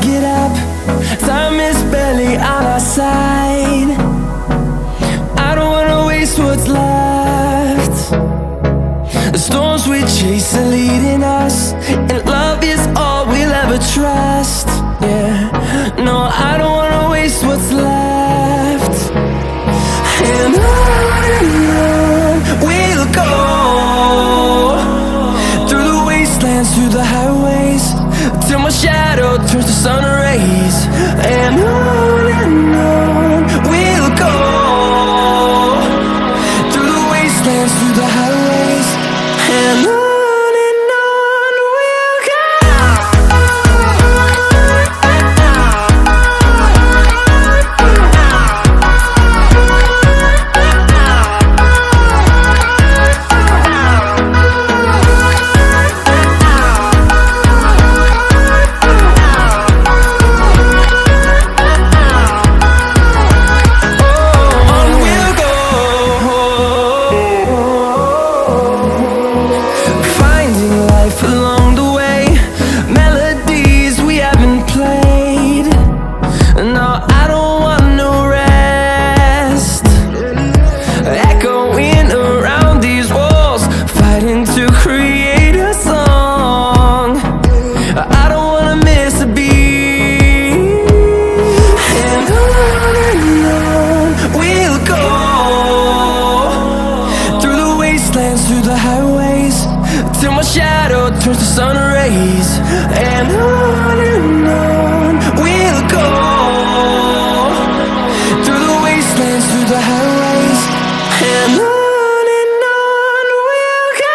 get up. Time is barely on our side. I don't wanna waste what's left. The storms we chase are leading us, and love is all we'll ever trust. Yeah, no, I don't wanna waste what's left. And on we'll go, through the wastelands, through the highways, till my shadow turns to sun rays. And on we'll go, through the wastelands, through the highways, and on. Along the way, melodies we haven't played. No, I don't want no rest. Echoing around these walls, fighting to create a song. I don't wanna miss a beat. And on we'll go, through the wastelands, through the highways, till my shadow turns to sun rays. And on we'll go, through the wastelands, through the highways, and on we'll go.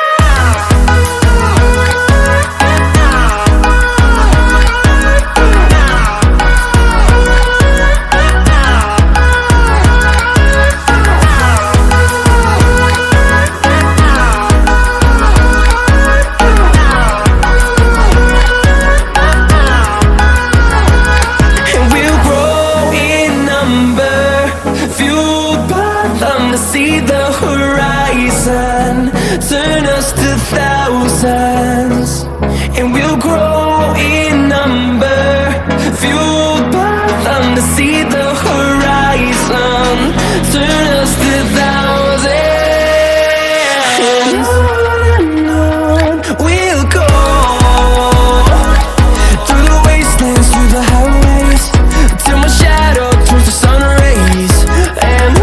See the horizon turn us to thousands, and we'll grow in number, fueled by them. To see the horizon turn us to thousands, and on we'll go, through the wastelands, through the highways, till my shadow turns to sun rays. And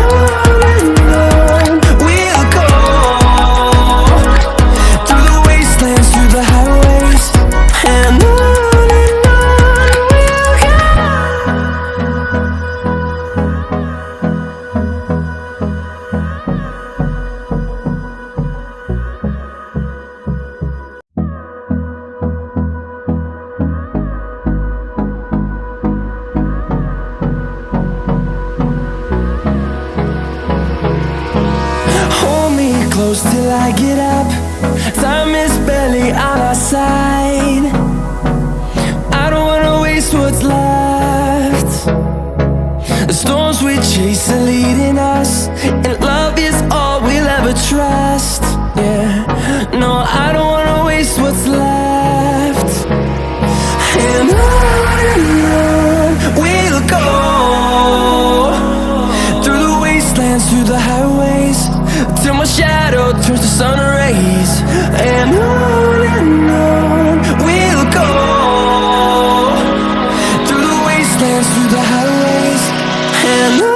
close till I get up. Time is barely on our side. I don't wanna waste what's left. The storms we chase are leading us, and love is all we'll ever trust. Yeah, no, I don't wanna waste what's left. And on we'll go, through the wastelands, through the highways, till my shadow turns to sun rays. And on we'll go, through the wastelands, through the highways, and on.